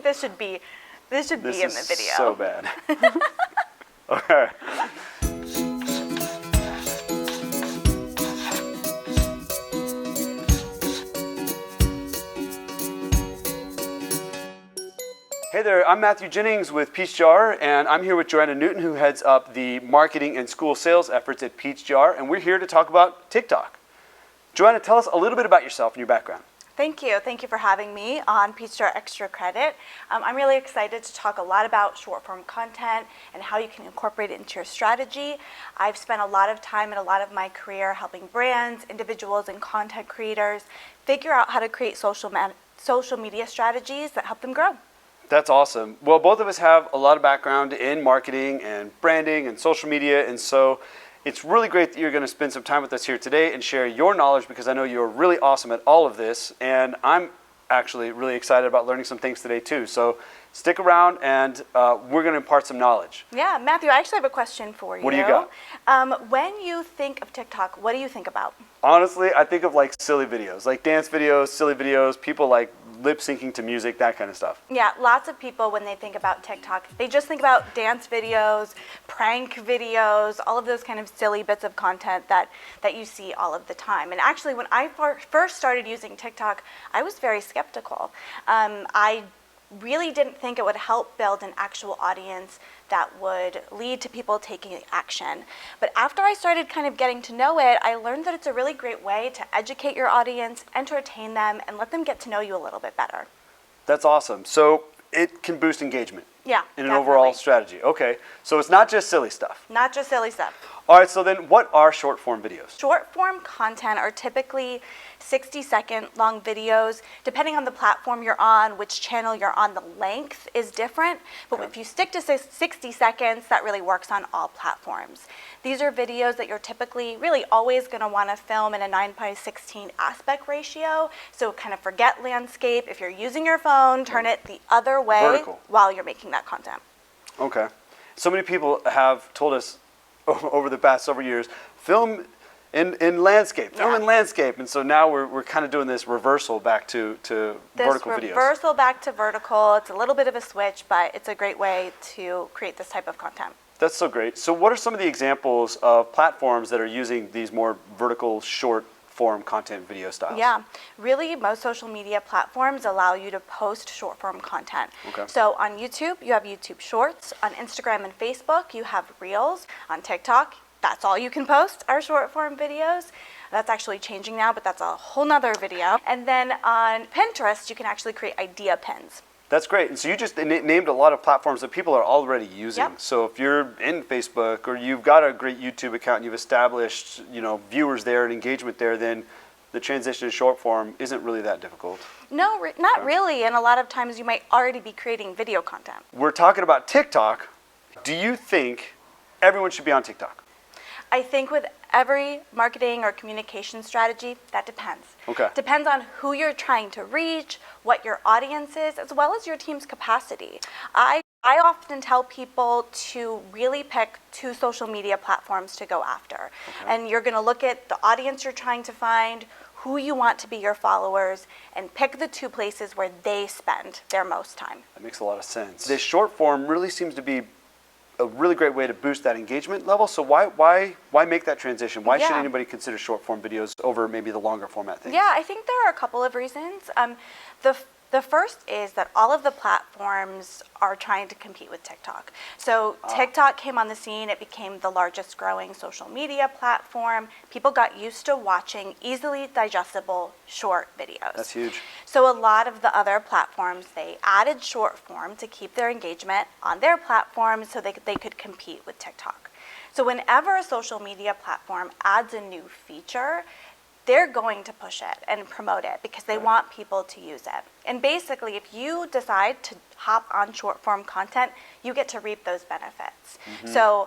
this should be in the video. This is so bad. Okay. Hey there, I'm Matthew Jennings with Peachjar, and I'm here with Joanna Newton, who heads up the marketing and school sales efforts at Peachjar, and we're here to talk about TikTok. Joanna, tell us a little bit about yourself and your background. Thank you. Thank you for having me on Peachjar Extra Credit. I'm really excited to talk a lot about short-form content and how you can incorporate it into your strategy. I've spent a lot of time in a lot of my career helping brands, individuals, and content creators figure out how to create social media strategies that help them grow. That's awesome. Well, both of us have a lot of background in marketing and branding and social media, and so it's really great that you're going to spend some time with us here today and share your knowledge, because I know you're really awesome at all of this, and I'm actually really excited about learning some things today too. So stick around, and we're going to impart some knowledge. Yeah, Matthew, I actually have a question for you. What do you got? When you think of TikTok, what do you think about? Honestly, I think of like silly videos, like dance videos, silly videos, people like lip syncing to music, that kind of stuff. Yeah, lots of people, when they think about TikTok, they just think about dance videos, prank videos, all of those kind of silly bits of content that you see all of the time. And actually, when I first started using TikTok, I was very skeptical. I really didn't think it would help build an actual audience that would lead to people taking action. But after I started kind of getting to know it, I learned that it's a really great way to educate your audience, entertain them, and let them get to know you a little bit better. That's awesome. So it can boost engagement. Yeah, in an definitely. overall strategy. Okay, so it's not just silly stuff. Not just silly stuff. All right, so then what are short form videos? Short form content are typically 60-second long videos. Depending on the platform you're on, which channel you're on, the length is different. But if you stick to 60 seconds, that really works on all platforms. These are videos that you're typically really always going to want to film in a 9:16 aspect ratio. So kind of forget landscape. If you're using your phone, turn it the other way Vertical. while you're making that content. Okay. So many people have told us over the past several years, film in landscape, film in landscape. And so now we're kind of doing this reversal back to vertical videos. Reversal back to vertical. It's a little bit of a switch, but it's a great way to create this type of content. That's so great. So what are some of the examples of platforms that are using these more vertical, short form content video styles? Yeah, really most social media platforms allow you to post short form content. Okay. So on YouTube, you have YouTube Shorts. On Instagram and Facebook, you have Reels. On TikTok, that's all you can post are short form videos. That's actually changing now, but that's a whole nother video. And then on Pinterest, you can actually create idea pins. That's great. And so you just named a lot of platforms that people are already using. Yep. So if you're in Facebook or you've got a great YouTube account and you've established, viewers there and engagement there, then the transition to short form isn't really that difficult. No, not really. And a lot of times you might already be creating video content. We're talking about TikTok. Do you think everyone should be on TikTok? I think with every marketing or communication strategy, that depends. Okay. Depends on who you're trying to reach, what your audience is, as well as your team's capacity. I often tell people to really pick 2 social media platforms to go after. Okay. And you're going to look at the audience you're trying to find, who you want to be your followers, and pick the 2 places where they spend their most time. That makes a lot of sense. This short form really seems to be a really great way to boost that engagement level. So why make that transition? Why should anybody consider short form videos over maybe the longer format things? Yeah, I think there are a couple of reasons. The first is that all of the platforms are trying to compete with TikTok. So TikTok came on the scene, it became the largest growing social media platform. People got used to watching easily digestible short videos. That's huge. So a lot of the other platforms, they added short form to keep their engagement on their platform so they could compete with TikTok. So whenever a social media platform adds a new feature, they're going to push it and promote it because they want people to use it. And basically, if you decide to hop on short form content, you get to reap those benefits. Mm-hmm. So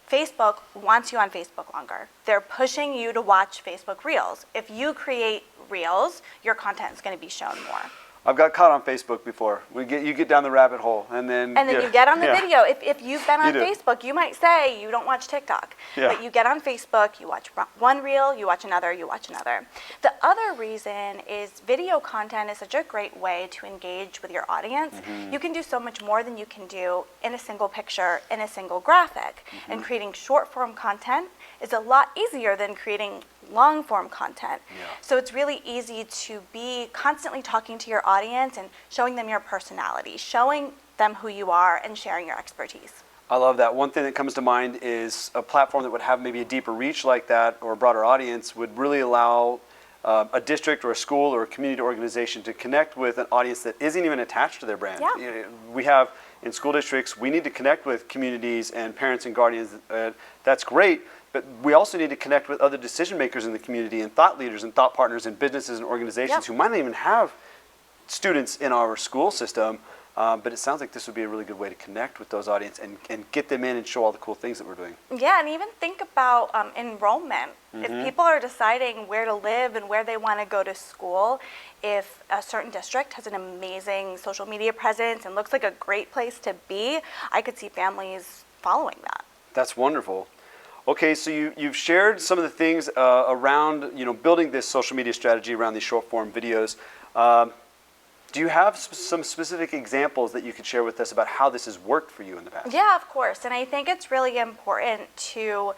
Facebook wants you on Facebook longer. They're pushing you to watch Facebook Reels. If you create Reels, your content is going to be shown more. I've got caught on Facebook before. You get down the rabbit hole, and then you get on the yeah. video. If you've been on do. Facebook, you might say you don't watch TikTok. Yeah. But you get on Facebook, you watch one reel, you watch another, you watch another. The other reason is video content is such a great way to engage with your audience. You can do so much more than you can do in a single picture, in a single graphic. And creating short form content is a lot easier than creating long form content. Yeah. So it's really easy to be constantly talking to your audience and showing them your personality, showing them who you are, and sharing your expertise. I love that. One thing that comes to mind is a platform that would have maybe a deeper reach like that, or a broader audience, would really allow a district or a school or a community organization to connect with an audience that isn't even attached to their brand. Yeah. You know, we have in school districts, we need to connect with communities and parents and guardians. That's great. But we also need to connect with other decision makers in the community and thought leaders and thought partners and businesses and organizations who might not even have students in our school system. But it sounds like this would be a really good way to connect with those audience and get them in and show all the cool things that we're doing. Yeah, and even think about enrollment. If people are deciding where to live and where they want to go to school, if a certain district has an amazing social media presence and looks like a great place to be, I could see families following that. That's wonderful. Okay, so you've shared some of the things around building this social media strategy around these short form videos. Do you have some specific examples that you could share with us about how this has worked for you in the past? Yeah, of course. And I think it's really important to,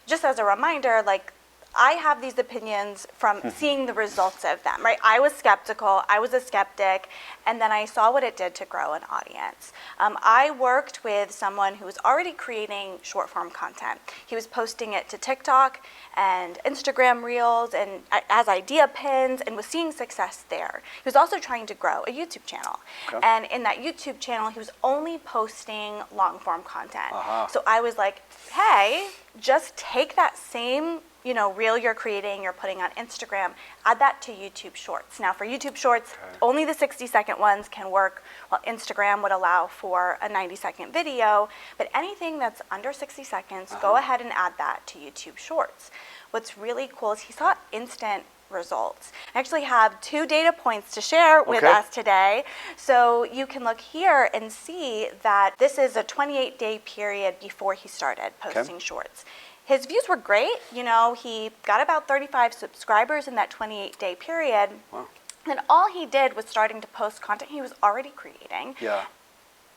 just as a reminder, like, I have these opinions from seeing the results of them, right? I was skeptical, I was a skeptic, and then I saw what it did to grow an audience. I worked with someone who was already creating short form content. He was posting it to TikTok and Instagram Reels and as idea pins, and was seeing success there. He was also trying to grow a YouTube channel. Okay. And in that YouTube channel, he was only posting long form content. So I was like, hey, just take that same reel you're creating, you're putting on Instagram, add that to YouTube Shorts. Now for YouTube Shorts, only the 60-second ones can work, while Instagram would allow for a 90-second video. But anything that's under 60 seconds, go ahead and add that to YouTube Shorts. What's really cool is he saw instant results. I actually have 2 data points to share with us today. So you can look here and see that this is a 28-day period before he started posting shorts. His views were great. He got about 35 subscribers in that 28-day period. Wow. And all he did was starting to post content he was already creating,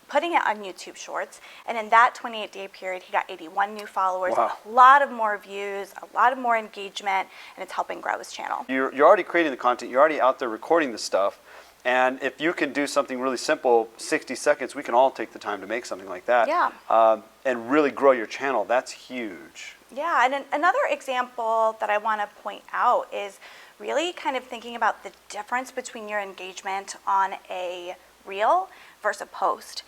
putting it on YouTube Shorts. And in that 28-day period, he got 81 new followers, a lot of more views, a lot of more engagement, and it's helping grow his channel. You're already creating the content. You're already out there recording the stuff. And if you can do something really simple, 60 seconds, we can all take the time to make something like that. Yeah. And really grow your channel. That's huge. Yeah, and another example that I want to point out is really kind of thinking about the difference between your engagement on a reel versus a post.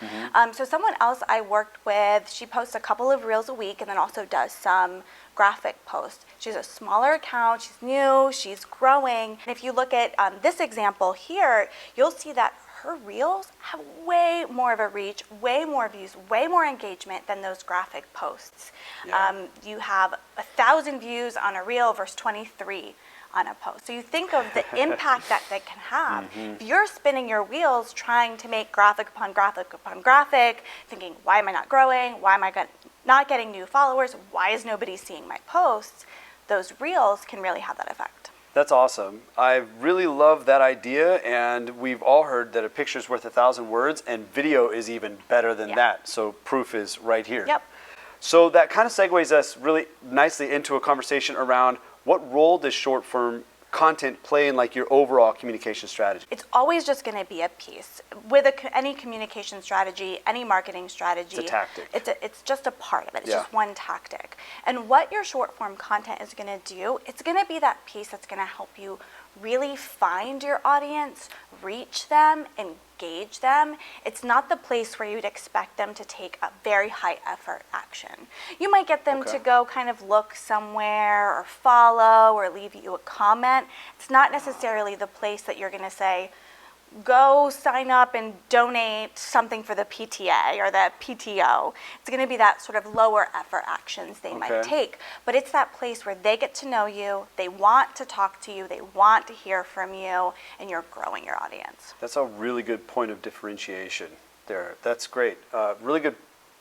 So someone else I worked with, she posts a couple of reels a week and then also does some graphic posts. She's a smaller account, she's new, she's growing. And if you look at this example here, you'll see that her reels have way more of a reach, way more views, way more engagement than those graphic posts. You have 1,000 views on a reel versus 23 on a post. So you think of the impact that they can have. If you're spinning your wheels trying to make graphic upon graphic upon graphic, thinking, why am I not growing? Why am I not getting new followers? Why is nobody seeing my posts? Those reels can really have that effect. That's awesome. I really love that idea, and we've all heard that a picture is worth 1,000 words, and video is even better than that. So proof is right here. Yep. So that kind of segues us really nicely into a conversation around what role does short form content play in like your overall communication strategy? It's always just going to be a piece. With any communication strategy, any marketing strategy, it's a tactic. It's just a part of it. It's just one tactic. And what your short form content is going to do, it's going to be that piece that's going to help you really find your audience, reach them, engage them. It's not the place where you'd expect them to take a very high effort action. You might get them to go kind of look somewhere or follow or leave you a comment. It's not necessarily the place that you're going to say, go sign up and donate something for the PTA or the PTO. It's going to be that sort of lower effort actions they might take. But it's that place where they get to know you, they want to talk to you, they want to hear from you, and you're growing your audience. That's a really good point of differentiation there. That's great.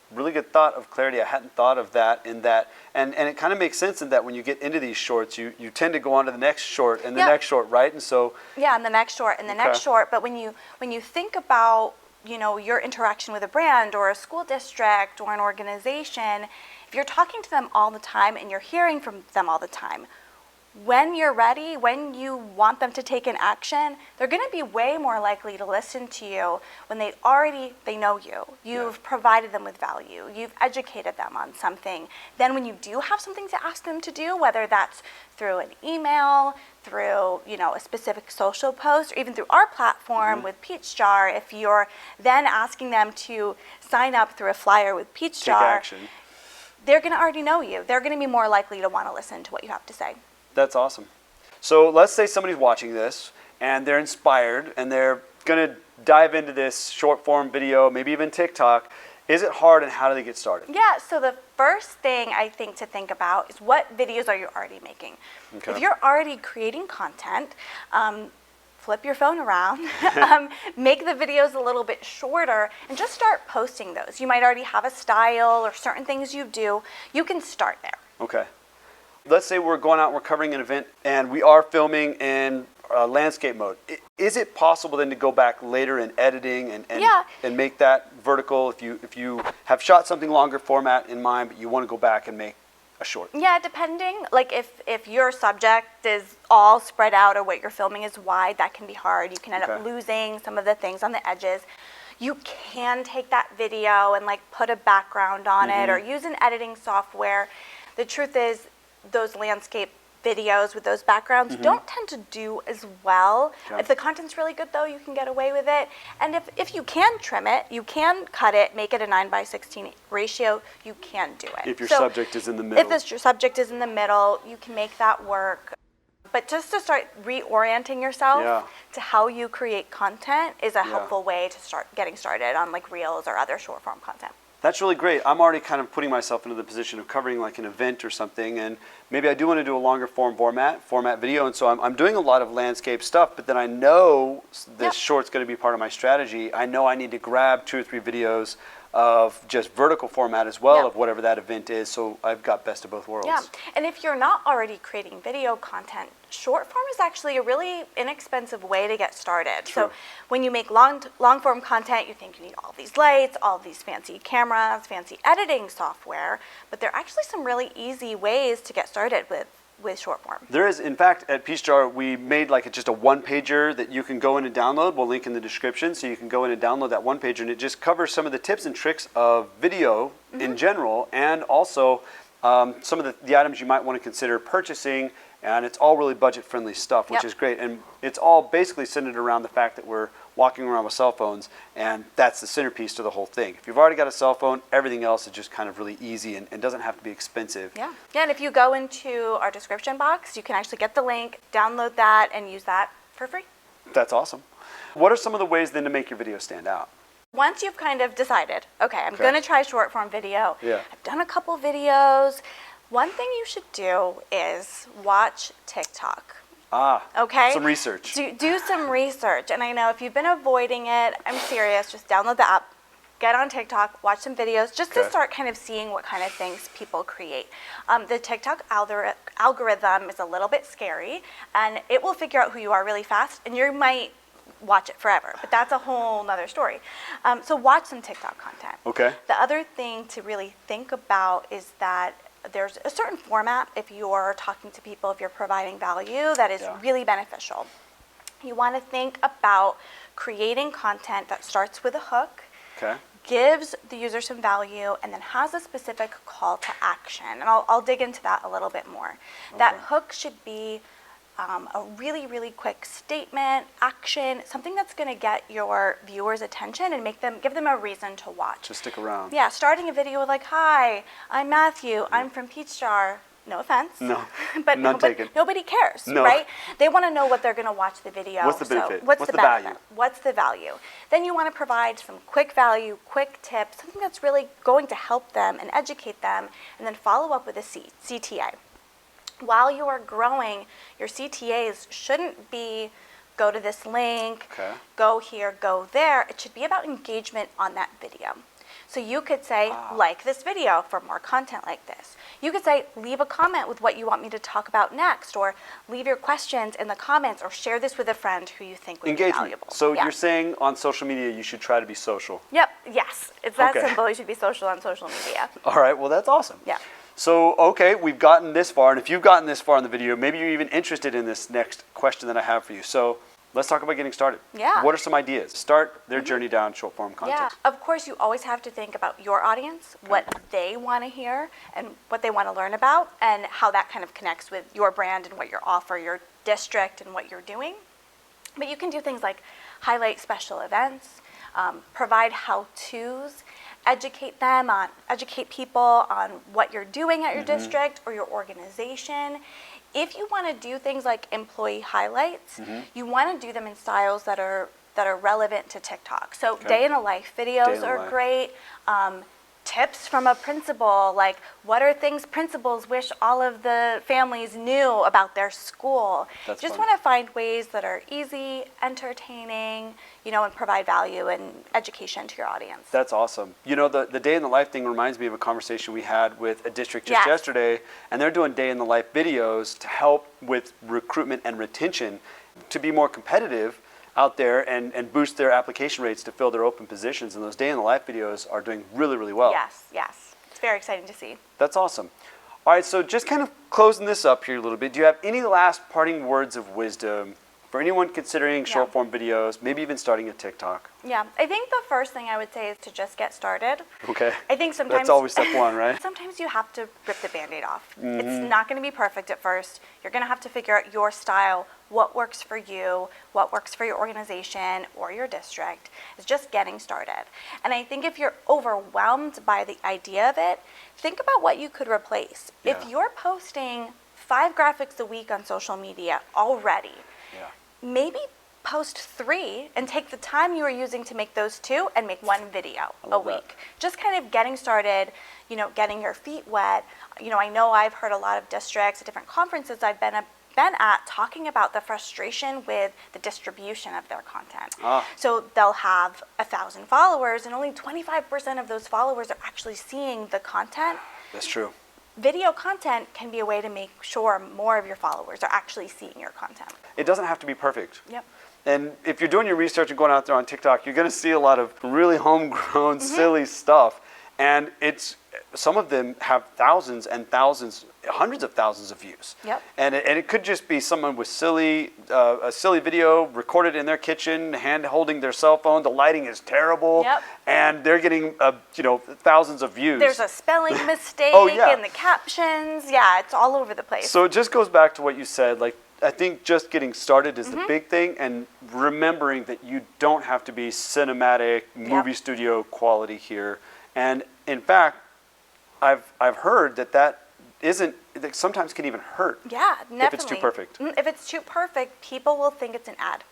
Really good thought of clarity. I hadn't thought of that in that. And it kind of makes sense in that when you get into these shorts, you tend to go on to the next short and the next short, right? And so and the next short and the next short. But when you think about, your interaction with a brand or a school district or an organization, if you're talking to them all the time and you're hearing from them all the time, when you're ready, when you want them to take an action, they're going to be way more likely to listen to you when they know you. You've provided them with value. You've educated them on something. Then when you do have something to ask them to do, whether that's through an email, through, a specific social post, or even through our platform with Peachjar, if you're then asking them to sign up through a flyer with Peachjar, take action. They're going to already know you. They're going to be more likely to want to listen to what you have to say. That's awesome. So let's say somebody's watching this and they're inspired and they're going to dive into this short form video, maybe even TikTok. Is it hard and how do they get started? Yeah, so the first thing I think to think about is what videos are you already making? Okay. If you're already creating content, flip your phone around, make the videos a little bit shorter, and just start posting those. You might already have a style or certain things you do. You can start there. Okay. Let's say we're going out and we're covering an event and we are filming in landscape mode. Is it possible then to go back later in editing and make that vertical if you have shot something longer format in mind, but you want to go back and make a short? Yeah, depending. Like if your subject is all spread out or what you're filming is wide, that can be hard. You can end up losing some of the things on the edges. You can take that video and put a background on it or use an editing software. The truth is, those landscape videos with those backgrounds don't tend to do as well. Okay. If the content's really good, though, you can get away with it. And if you can trim it, you can cut it, make it a 9:16 ratio, you can do it. If your subject is in the middle. If your subject is in the middle, you can make that work. But just to start reorienting yourself to how you create content is a helpful way to start getting started on Reels or other short form content. That's really great. I'm already kind of putting myself into the position of covering an event or something, and maybe I do want to do a longer format video, and so I'm doing a lot of landscape stuff, but then I know this short's going to be part of my strategy. I know I need to grab 2 or 3 videos of just vertical format as well of whatever that event is, so I've got best of both worlds. Yeah, and if you're not already creating video content, short form is actually a really inexpensive way to get started. True. So when you make long form content, you think you need all these lights, all these fancy cameras, fancy editing software, but there are actually some really easy ways to get started with short form. There is, in fact, at Peachjar, we made just a one-pager that you can go in and download. We'll link in the description, so you can go in and download that one-pager, and it just covers some of the tips and tricks of video in general, and also some of the items you might want to consider purchasing, and it's all really budget-friendly stuff, which is great. And it's all basically centered around the fact that we're walking around with cell phones, and that's the centerpiece to the whole thing. If you've already got a cell phone, everything else is just kind of really easy and doesn't have to be expensive. Yeah, and if you go into our description box, you can actually get the link, download that, and use that for free. That's awesome. What are some of the ways then to make your video stand out? Once you've kind of decided, okay, I'm going to try short form video. Yeah. I've done a couple videos. One thing you should do is watch TikTok. Okay? Some research. Do some research. And I know if you've been avoiding it, I'm serious, just download the app, get on TikTok, watch some videos, just to start kind of seeing what kind of things people create. The TikTok algorithm is a little bit scary, and it will figure out who you are really fast, and you might watch it forever, but that's a whole nother story. So watch some TikTok content. Okay. The other thing to really think about is that there's a certain format if you're talking to people, if you're providing value, that is really beneficial. You want to think about creating content that starts with a hook, gives the user some value, and then has a specific call to action. And I'll dig into that a little bit more. That hook should be a really, really quick statement, action, something that's going to get your viewers' attention and give them a reason to watch. To stick around. Yeah, starting a video with hi, I'm Matthew, I'm from Peachjar, No offense. No, but none taken. Nobody cares, No. right? They want to know what they're going to watch the video. What's the benefit? What's the benefit? value? What's the value? Then you want to provide some quick value, quick tips, something that's really going to help them and educate them, and then follow up with a CTA. While you are growing, your CTAs shouldn't be go to this link, Okay. go here, go there. It should be about engagement on that video. So you could say, like this video for more content like this. You could say, leave a comment with what you want me to talk about next, or leave your questions in the comments, or share this with a friend who you think would be Engagement. valuable. So Yeah. you're saying on social media you should try to be social. Yep, yes. It's that Okay. simple. You should be social on social media. All right, well, that's awesome. Yeah. So, okay, we've gotten this far, and if you've gotten this far in the video, maybe you're even interested in this next question that I have for you. So let's talk about getting started. Yeah. What are some ideas? Start their journey down short form content. Yeah, of course, you always have to think about your audience, what they want to hear, and what they want to learn about, and how that kind of connects with your brand and what your offer, your district, and what you're doing. But you can do things like highlight special events, provide how-tos, educate people on what you're doing at your district or your organization. If you want to do things like employee highlights, you want to do them in styles that are relevant to TikTok. So Okay. day in a life Day videos in the are life. great. Tips from a principal, like what are things principals wish all of the families knew about their school. That's Just fun. want to find ways that are easy, entertaining, and provide value and education to your audience. That's awesome. The day in the life thing reminds me of a conversation we had with a district just Yes. yesterday, and they're doing day in the life videos to help with recruitment and retention to be more competitive out there and boost their application rates to fill their open positions. And those day in the life videos are doing really, really well. Yes. It's very exciting to see. That's awesome. All right, so just kind of closing this up here a little bit, do you have any last parting words of wisdom for anyone considering short form videos, maybe even starting a TikTok? Yeah, I think the first thing I would say is to just get started. Okay. I think sometimes That's always step one, right? Sometimes you have to rip the Band-Aid off. It's not going to be perfect at first. You're going to have to figure out your style, what works for you, what works for your organization or your district. It's just getting started. And I think if you're overwhelmed by the idea of it, think about what you could replace. If Yeah. you're posting 5 graphics a week on social media already, Yeah. maybe post 3 and take the time you are using to make those 2 and make 1 video a love that. week. Just kind of getting started, getting your feet wet. I know I've heard a lot of districts at different conferences I've been at talking about the frustration with the distribution of their content. So they'll have 1,000 followers and only 25% of those followers are actually seeing the content. That's true. Video content can be a way to make sure more of your followers are actually seeing your content. It doesn't have to be perfect. Yep. And if you're doing your research and going out there on TikTok, you're going to see a lot of really homegrown, silly stuff. And some of them have thousands and thousands, hundreds of thousands of views. Yep. And it could just be someone with a silly video recorded in their kitchen, hand holding their cell phone. The lighting is terrible. Yep. And they're getting thousands of views. There's a spelling mistake yeah. in the captions. Yeah, it's all over the place. So it just goes back to what you said. I think just getting started is the big thing, and remembering that you don't have to be cinematic, movie studio quality here. And in fact, I've heard that sometimes can even hurt. Yeah, definitely. If it's too perfect. If it's too perfect, people will think it's an ad.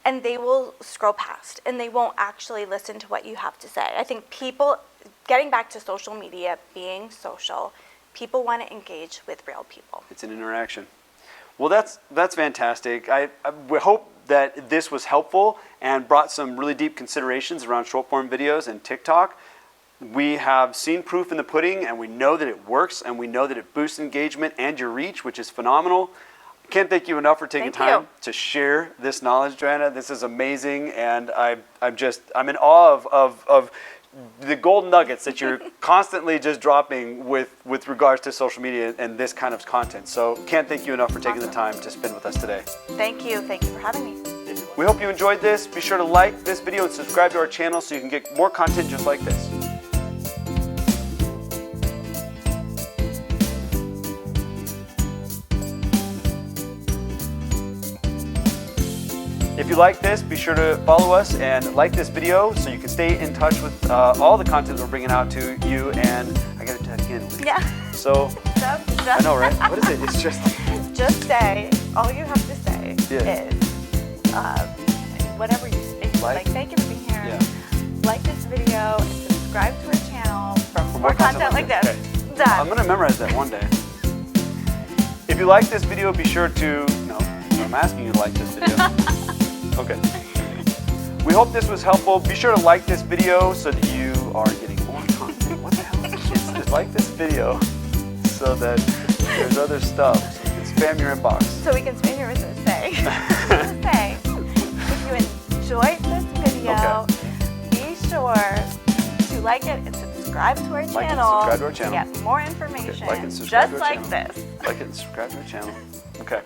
And they will scroll past, and they won't actually listen to what you have to say. I think people, getting back to social media, being social, people want to engage with real people. It's an interaction. Well, that's fantastic. I hope that this was helpful and brought some really deep considerations around short form videos and TikTok. We have seen proof in the pudding, and we know that it works, and we know that it boosts engagement and your reach, which is phenomenal. I can't thank you enough for taking time to share this knowledge, Joanna. This is amazing, and I'm in awe of the gold nuggets that you're constantly just dropping with regards to social media and this kind of content. So can't thank you enough for taking the time to spend with us today. Thank you for having me. We hope you enjoyed this. Be sure to like this video and subscribe to our channel so you can get more content just like this. If If you like this, be sure to follow us and like this video so you can stay in touch with all the content we're bringing out to you. And I got to do that again. Yeah. So, I know, right? What is it? It's just say, all you have to say is whatever you like. Thank you for being here. Yeah. Like this video and subscribe to our channel for more content like this. Okay. Done. I'm going to memorize that one day. If you like this video, be sure to, no, I'm asking you to like this video. Okay. We hope this was helpful. Be sure to like this video so that you are getting more content. What the hell is this? Just like this video so that there's other stuff. So you can spam your inbox. So we can spam your inbox. Say, if you enjoyed this video, be sure to like it and subscribe to our channel. Subscribe to our channel. To get more information. Okay, like and subscribe just to our like channel. this. Like it and subscribe to our channel. Okay.